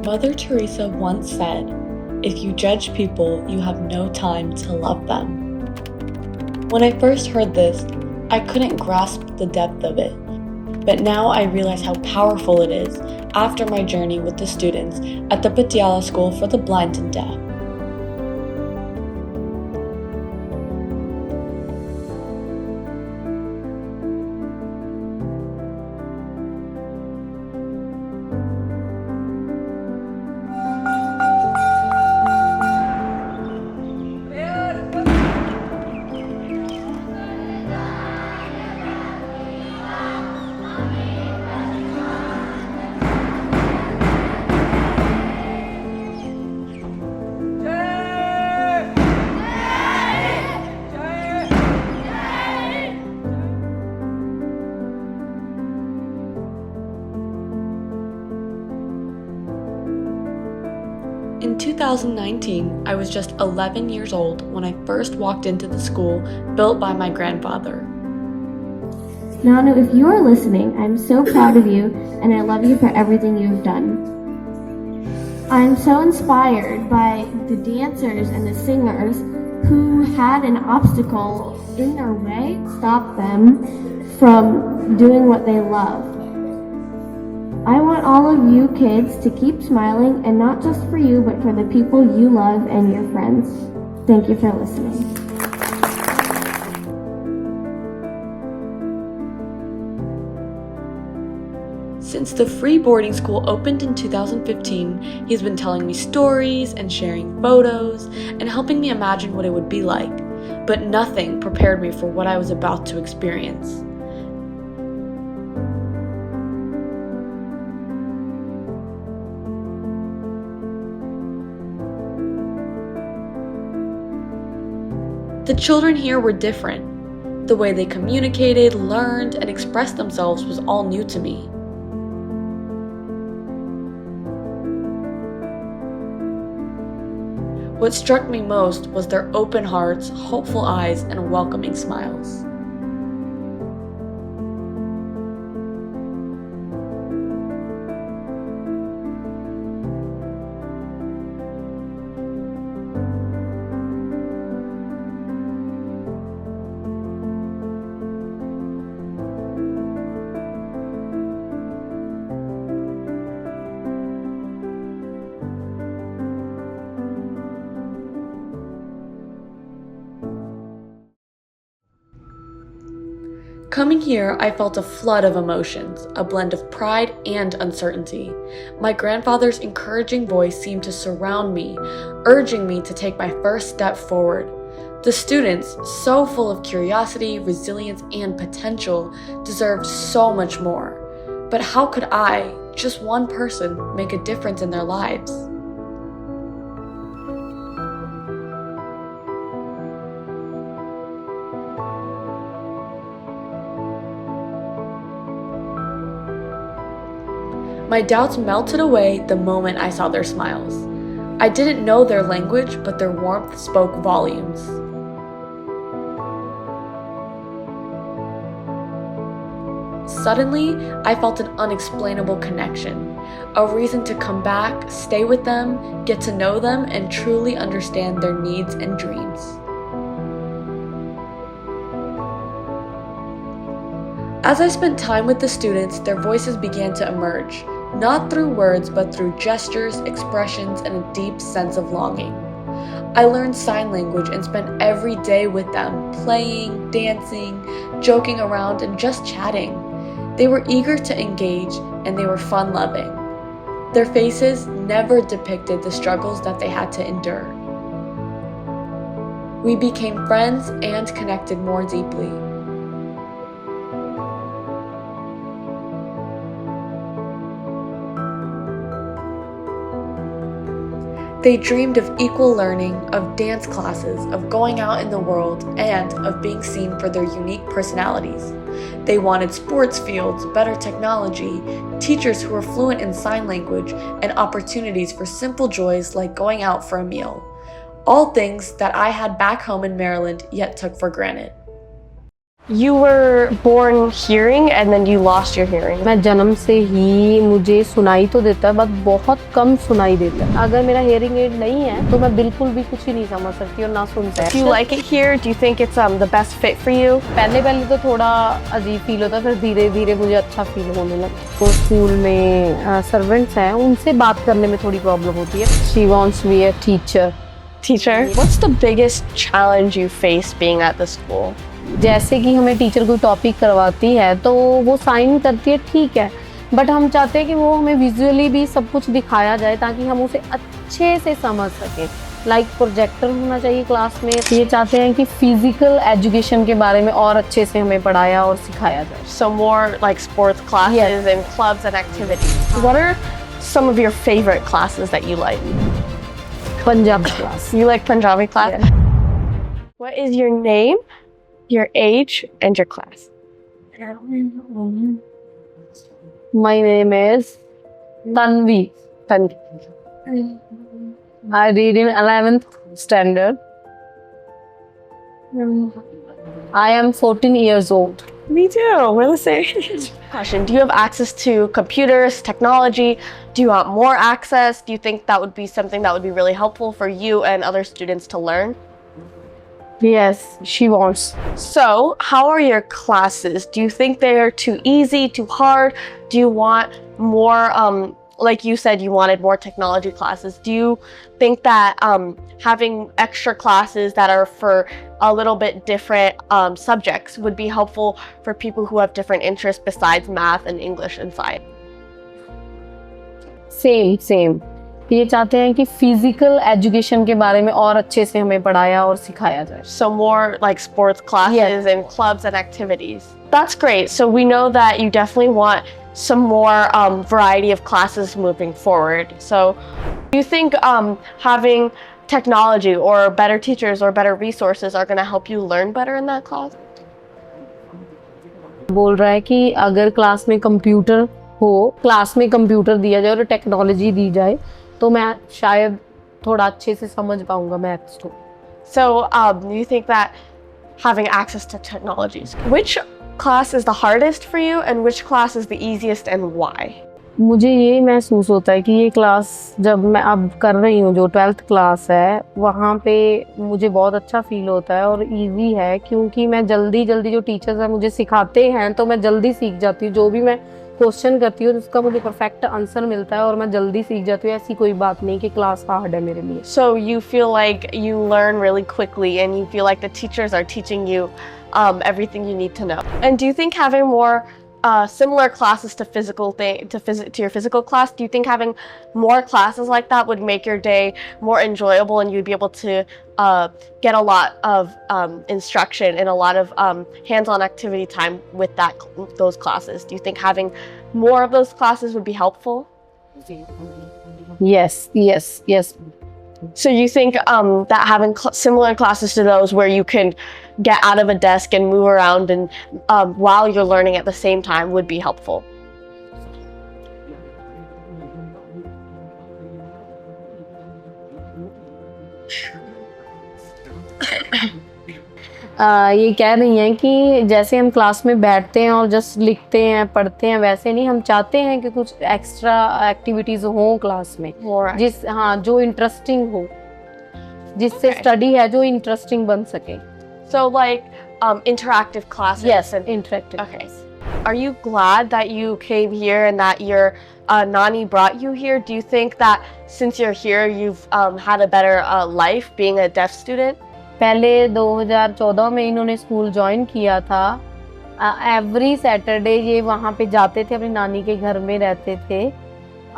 Mother Teresa once said, "If you judge people, you have no time to love them." When I first heard this, I couldn't grasp the depth of it, but now I realize how powerful it is after my journey with the students at the Patiala School for the Blind and Deaf. In 2019, I was just 11 years old when I first walked into the school built by my grandfather. Nanu, if you are listening, I'm so proud of you and I love you for everything you've done. I'm so inspired by the dancers and the singers who had an obstacle in their way stop them from doing what they love. I want all of you kids to keep smiling, and not just for you, but for the people you love and your friends. Thank you for listening. Since the free boarding school opened in 2015, he's been telling me stories and sharing photos and helping me imagine what it would be like, but nothing prepared me for what I was about to experience. The children here were different. The way they communicated, learned, and expressed themselves was all new to me. What struck me most was their open hearts, hopeful eyes, and welcoming smiles. Coming here, I felt a flood of emotions, a blend of pride and uncertainty. My grandfather's encouraging voice seemed to surround me, urging me to take my first step forward. The students, so full of curiosity, resilience, and potential, deserved so much more. But how could I, just one person, make a difference in their lives? My doubts melted away the moment I saw their smiles. I didn't know their language, but their warmth spoke volumes. Suddenly, I felt an unexplainable connection, a reason to come back, stay with them, get to know them, and truly understand their needs and dreams. As I spent time with the students, their voices began to emerge, not through words, but through gestures, expressions, and a deep sense of longing. I learned sign language and spent every day with them, playing, dancing, joking around, and just chatting. They were eager to engage, and they were fun-loving. Their faces never depicted the struggles that they had to endure. We became friends and connected more deeply. They dreamed of equal learning, of dance classes, of going out in the world, and of being seen for their unique personalities. They wanted sports fields, better technology, teachers who were fluent in sign language, and opportunities for simple joys like going out for a meal. All things that I had back home in Maryland yet took for granted. You were born hearing and then you lost your hearing. मैं जन्म से ही मुझे सुनाई तो देता है but बहुत कम सुनाई देता है। अगर मेरा हेयरिंग एड नहीं है तो मैं बिल्कुल भी कुछ ही नहीं समझ सकती और ना सुन सकती। Do you like it here? Do you think it's the best fit for you? पहले तो थोड़ा अजीब फील होता, फिर धीरे धीरे मुझे अच्छा फील होने लगा। तो स्कूल में सर्वेंट्स हैं, उनसे बात करने में थोड़ी प्रॉब्लम होती है। She wants to be a teacher. Teacher, what's the biggest challenge you face being at the school? जैसे कि हमें टीचर कोई टॉपिक करवाती है तो वो साइन करती है, ठीक है, बट हम चाहते हैं कि वो हमें विजुअली भी सब कुछ दिखाया जाए ताकि हम उसे अच्छे से समझ सकें। लाइक प्रोजेक्टर होना चाहिए क्लास में। ये चाहते हैं कि फिजिकल एजुकेशन के बारे में और अच्छे से हमें पढ़ाया और सिखाया जाए। So more like sports classes and clubs and activities. What are some of your favorite classes that you like? Punjabi class. You like Punjabi class? What is your name, your age, and your class? My name is Tanvi. I read in 11th standard. I am 14 years old. Me too. We're the same. Question: do you have access to computers, technology? Do you want more access? Do you think that would be something that would be really helpful for you and other students to learn? Yes, she wants. So, how are your classes? Do you think they are too easy, too hard? Do you want more, like you said, you wanted more technology classes. Do you think that having extra classes that are for a little bit different subjects would be helpful for people who have different interests besides math and English and science? Same ये चाहते हैं कि physical education के बारे में और अच्छे से हमें पढ़ाया और सिखाया जाए। So more like sports classes and clubs and activities. That's great. So we know that you definitely want some more variety of classes moving forward. So do you think having technology or better teachers or better resources are going to help you learn better in that class? बोल रहा है कि अगर class में computer दिया जाए और technology दी जाए तो मैं शायद थोड़ा अच्छे से समझ पाऊंगा मैथ्स को। So you think that having access to technologies, which class is the hardest for you and which class is the easiest and why? मुझे ये महसूस होता है कि ये क्लास जब मैं अब कर रही हूँ जो 12th क्लास है वहाँ पे मुझे बहुत अच्छा फील होता है और इजी है क्योंकि मैं जल्दी जो टीचर्स हैं मुझे सिखाते हैं तो मैं जल्दी सीख जाती हूँ। जो भी मैं क्वेश्चन करती हूँ उसका मुझे परफेक्ट आंसर मिलता है और मैं जल्दी सीख जाती हूँ। ऐसी कोई बात नहीं कि क्लास हार्ड है मेरे लिए। So you feel like you learn really quickly and you feel like the teachers are teaching you everything you need to know. And do you think having more similar classes to your physical class, do you think having more classes like that would make your day more enjoyable and you'd be able to get a lot of instruction and a lot of hands-on activity time with those classes? Do you think having more of those classes would be helpful? Yes. So you think that having similar classes to those where you can get out of a desk and move around and while you're learning at the same time would be helpful? ये कह रही हैं कि जैसे हम class में बैठते हैं और जस्ट लिखते हैं पढ़ते हैं वैसे नहीं, हम चाहते हैं कि कुछ एक्स्ट्रा एक्टिविटीज हों क्लास में जो इंटरेस्टिंग हो, जिससे स्टडी है जो इंटरेस्टिंग बन सके। So like interactive classes. Yes, interactive. Okay. Are you glad that you came here and that your Nani brought you here? Do you think that since you're here you've had a better life being a deaf student? पहले 2014 में इन्होंने school join किया था। Every Saturday ये वहाँ पे जाते थे, अपनी नानी के घर में रहते थे।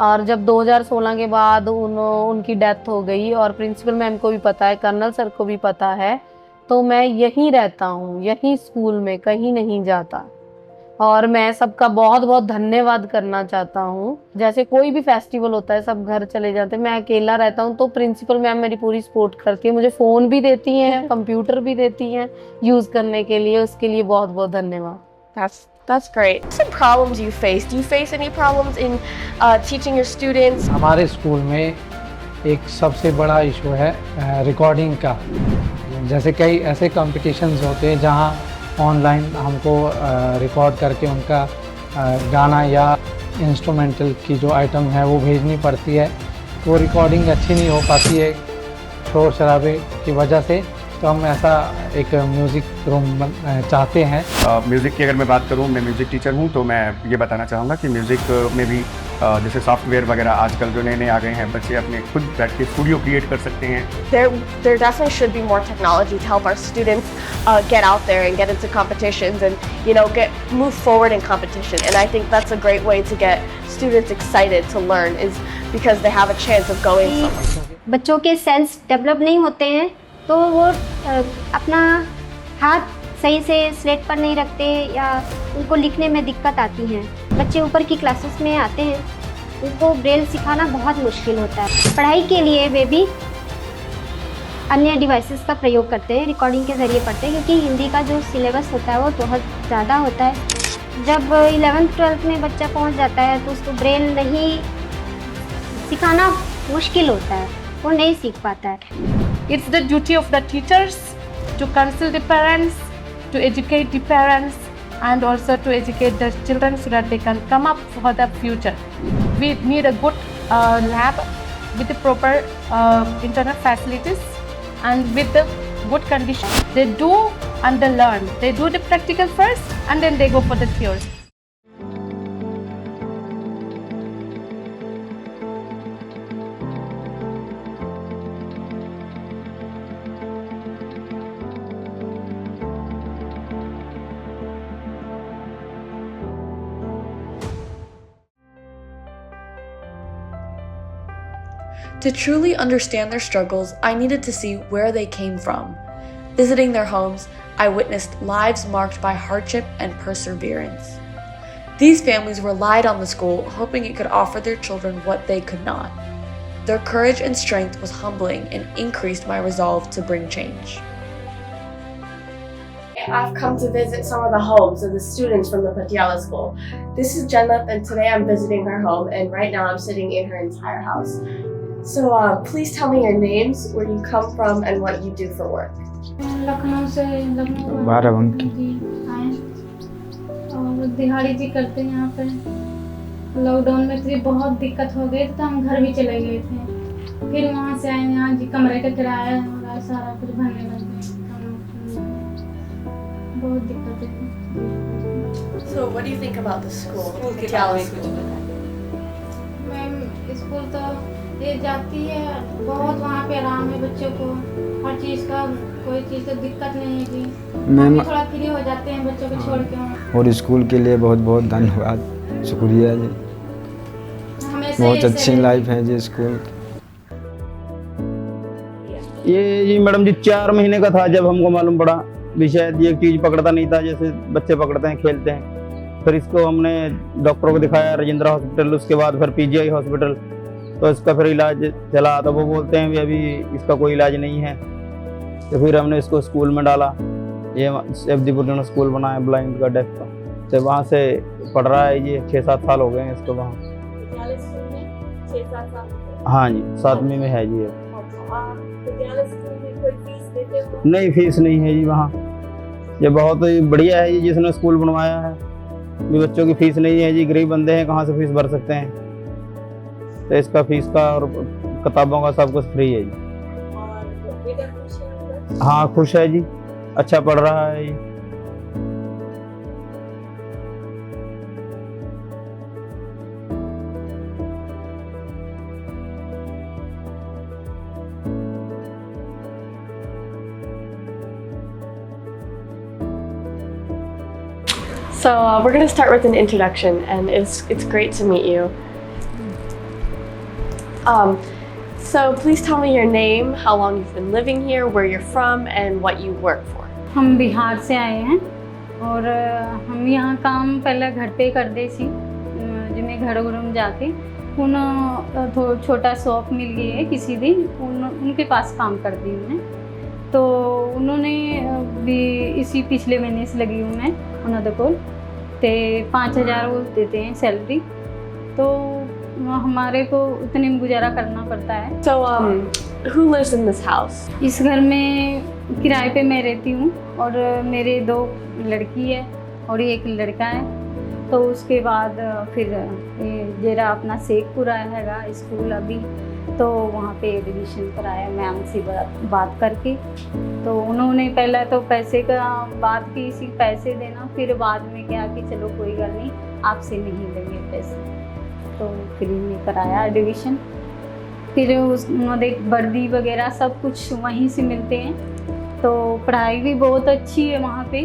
और जब 2016 के बाद उनकी डेथ हो गई और प्रिंसिपल मैम को भी पता है, कर्नल सर को भी पता है, तो मैं यहीं रहता हूँ, यहीं स्कूल में, कहीं नहीं जाता। और मैं सबका बहुत बहुत धन्यवाद करना चाहता हूँ। जैसे कोई भी फेस्टिवल होता है सब घर चले जाते हैं, मैं अकेला रहता हूँ तो प्रिंसिपल मैम मेरी पूरी सपोर्ट करती है, मुझे फ़ोन भी देती हैं, कंप्यूटर भी देती हैं यूज़ करने के लिए। उसके लिए बहुत बहुत धन्यवाद। That's great. Some problems you face. Do you face any problems in teaching your students? हमारे स्कूल में एक सबसे बड़ा इशू है रिकॉर्डिंग का। जैसे कई ऐसे कॉम्पिटिशन्स होते हैं जहाँ ऑनलाइन हमको रिकॉर्ड करके उनका गाना या इंस्ट्रूमेंटल की जो आइटम है वो भेजनी पड़ती है। वो रिकॉर्डिंग अच्छी नहीं हो पाती है शोर शराबे की वजह से, तो हम ऐसा एक म्यूज़िक रूम चाहते हैं। म्यूज़िक की अगर मैं बात करूँ, मैं म्यूज़िक टीचर हूँ, तो मैं ये बताना चाहूँगा कि म्यूज़िक में भी जैसे सॉफ्टवेयर वगैरह आजकल जो नए आ गए हैं, बच्चे अपने खुद बैठ के स्टूडियो क्रिएट कर सकते हैं। There definitely should be more technology to help our students get out there and get into competitions and move forward in competition. And I think that's a great way to get students excited to learn, is because they have a chance of going somewhere. बच्चों के sense develop नहीं होते हैं तो वो अपना हाथ सही से स्लेट पर नहीं रखते या उनको लिखने में दिक्कत आती है। बच्चे ऊपर की क्लासेस में आते हैं, उनको ब्रेल सिखाना बहुत मुश्किल होता है। पढ़ाई के लिए वे भी अन्य डिवाइसेस का प्रयोग करते हैं, रिकॉर्डिंग के ज़रिए पढ़ते हैं, क्योंकि हिंदी का जो सिलेबस होता है वो बहुत ज़्यादा होता है। जब 11th-12th में बच्चा पहुंच जाता है तो उसको ब्रेल नहीं सिखाना मुश्किल होता है, वो नहीं सीख पाता है। It's the duty of the teachers to counsel the parents, to educate the parents, and also to educate the children so that they can come up for the future. We need a good lab with the proper internet facilities and with the good conditions. They do and they learn. They do the practical first and then they go for the theory. To truly understand their struggles, I needed to see where they came from. Visiting their homes, I witnessed lives marked by hardship and perseverance. These families relied on the school, hoping it could offer their children what they could not. Their courage and strength was humbling and increased my resolve to bring change. I've come to visit some of the homes of the students from the Patiala School. This is Jannat, and today I'm visiting her home, and right now I'm sitting in her entire house. So please tell me your names, where you come from, and what you do for work. Lucknow से बाराबंकी आए और दिहाड़ी जी करते हैं यहाँ पे। Lockdown में तो बहुत दिक्कत हो गई तो हम घर भी चले गए थे, फिर वहाँ से आए यहाँ जी कमरे का किराया और सारा कुछ भरने लग गए, बहुत दिक्कत है। So what do you think about the school? Patiala School. Ma'am school तो ये जाती है, बहुत वहाँ पे आराम है बच्चों को, हर चीज़ का कोई चीज़ तो दिक्कत नहीं है कि मैम थोड़ा फ्री हो जाते हैं बच्चों को छोड़ के वहाँ। और स्कूल के लिए बहुत बहुत धन्यवाद, शुक्रिया जी, बहुत अच्छी लाइफ है जी स्कूल। ये जी मैडम जी 4 महीने का था जब हमको मालूम पड़ा भी शायद ये चीज़ पकड़ता नहीं था, जैसे बच्चे पकड़ते हैं खेलते हैं। फिर इसको हमने डॉक्टरों को दिखाया, राजेंद्र हॉस्पिटल, उसके बाद फिर PGI हॉस्पिटल, तो इसका फिर इलाज चला, तो वो बोलते हैं भी अभी इसका कोई इलाज नहीं है। तो फिर हमने इसको स्कूल में डाला, ये FDपुर स्कूल बना है ब्लाइंड का, डेफ का, तो वहाँ से पढ़ रहा है ये 6-7 साल हो गए हैं इसको वहाँ। हाँ जी, 7वीं में है जी। नहीं, फीस नहीं है जी वहाँ, ये बहुत ही बढ़िया है जी जिसने स्कूल बनवाया है, भी बच्चों की फीस नहीं है जी, गरीब बंदे हैं कहाँ से फीस भर सकते हैं, तो इसका फीस का और किताबों का सब कुछ फ्री है जी। हाँ खुश है जी, अच्छा पढ़ रहा है जी। So we're going to start with an introduction, and it's great to meet you. So please tell me your name, how long you've been living here, where you're from, and what you work for. हम बिहार से आए हैं और हम यहाँ काम पहले घर पे करते सी, जिन्हें घर में जाके उन छोटा शॉप मिल गई है किसी दिन, उनके पास काम करती हूँ मैं। तो उन्होंने भी इसी पिछले महीने से लगी हूँ मैं उन्होंने को, तो 5,000 वो देते हैं सैलरी, तो हमारे को उतने में गुजारा करना पड़ता है। So who lives in this house? इस घर में किराए पे मैं रहती हूँ और मेरे 2 लड़की है और एक लड़का है। तो उसके बाद फिर जेरा अपना शेखपुरा हैगा स्कूल अभी, तो वहाँ पे एडमिशन कराया मैम से बात करके। तो उन्होंने पहले तो पैसे का बात की, इसी पैसे देना, फिर बाद में क्या कि चलो कोई गल नहीं, आपसे नहीं लेंगे पैसे, तो फ्री में कराया एडमिशन। फिर उन्होंने वर्दी वगैरह सब कुछ वहीं से मिलते हैं, तो पढ़ाई भी बहुत अच्छी है वहाँ पे।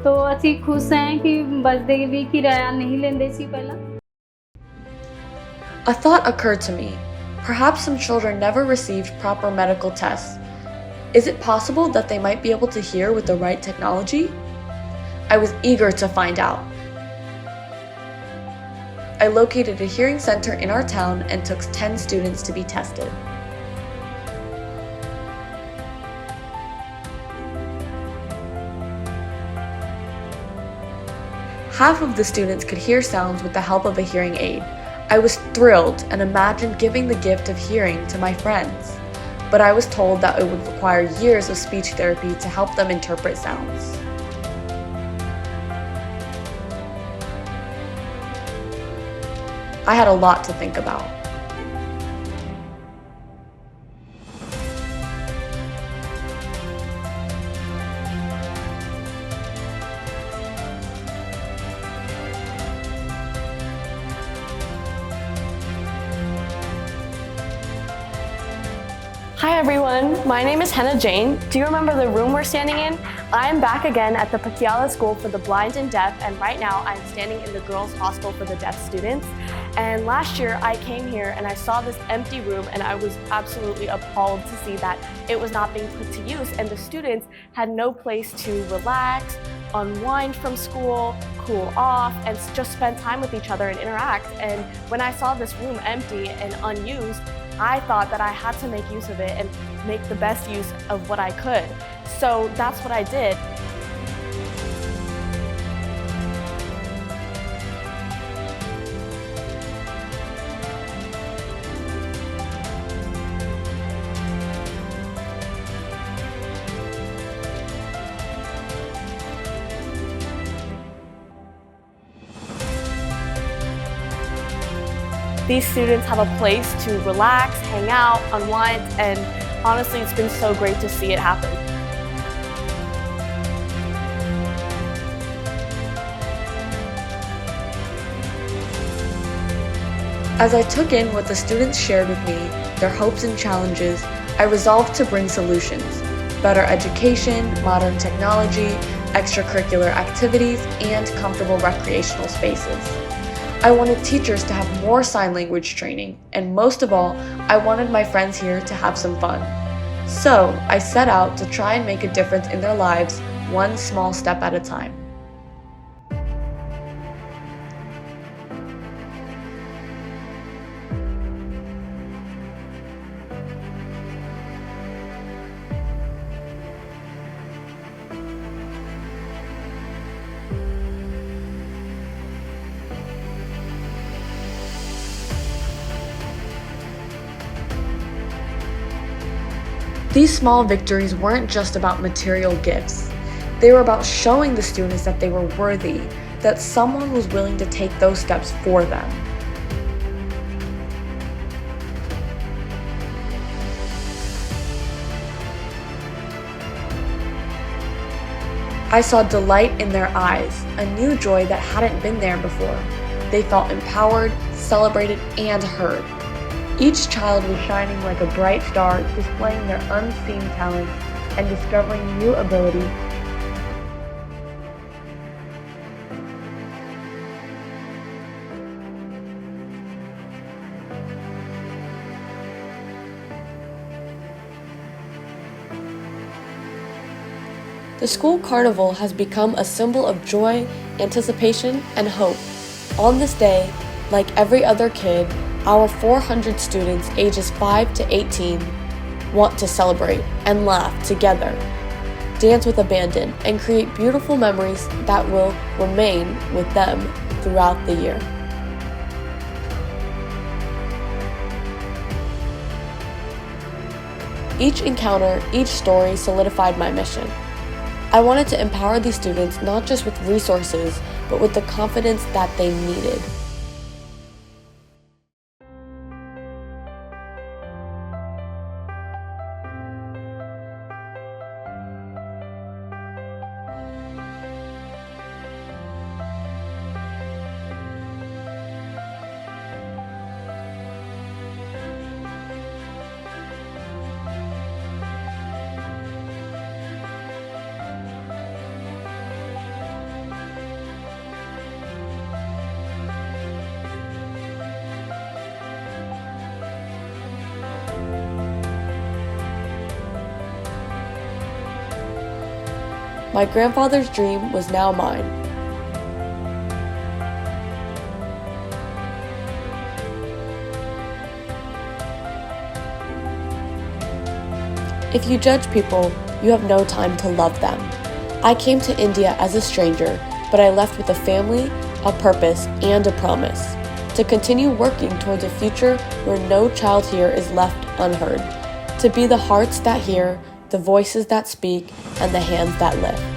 तो असी खुश हैं कि बसदे भी किराया नहीं लेंदे सी पहला। A thought occurred to me. Perhaps some children never received proper medical tests. Is it possible that they might be able to hear with the right technology? I was eager to find out. I located a hearing center in our town and took 10 students to be tested. Half of the students could hear sounds with the help of a hearing aid. I was thrilled and imagined giving the gift of hearing to my friends, but I was told that it would require years of speech therapy to help them interpret sounds. I had a lot to think about. Hi everyone, my name is Henna Jain. Do you remember the room we're standing in? I am back again at the Patiala School for the blind and deaf, and right now I'm standing in the girls' hostel for the deaf students. And last year I came here and I saw this empty room and I was absolutely appalled to see that it was not being put to use, and the students had no place to relax, unwind from school, cool off, and just spend time with each other and interact. And when I saw this room empty and unused, I thought that I had to make use of it and make the best use of what I could. So that's what I did. These students have a place to relax, hang out, unwind, and honestly, it's been so great to see it happen. As I took in what the students shared with me, their hopes and challenges, I resolved to bring solutions: better education, modern technology, extracurricular activities, and comfortable recreational spaces. I wanted teachers to have more sign language training, and most of all, I wanted my friends here to have some fun. So, I set out to try and make a difference in their lives, one small step at a time. These small victories weren't just about material gifts. They were about showing the students that they were worthy, that someone was willing to take those steps for them. I saw delight in their eyes, a new joy that hadn't been there before. They felt empowered, celebrated, and heard. Each child was shining like a bright star, displaying their unseen talents and discovering new abilities. The school carnival has become a symbol of joy, anticipation, and hope. On this day, like every other kid, our 400 students ages 5 to 18 want to celebrate and laugh together, dance with abandon, and create beautiful memories that will remain with them throughout the year. Each encounter, each story solidified my mission. I wanted to empower these students not just with resources, but with the confidence that they needed. My grandfather's dream was now mine. If you judge people, you have no time to love them. I came to India as a stranger, but I left with a family, a purpose, and a promise to continue working towards a future where no child here is left unheard, to be the hearts that hear, the voices that speak, and the hands that lift.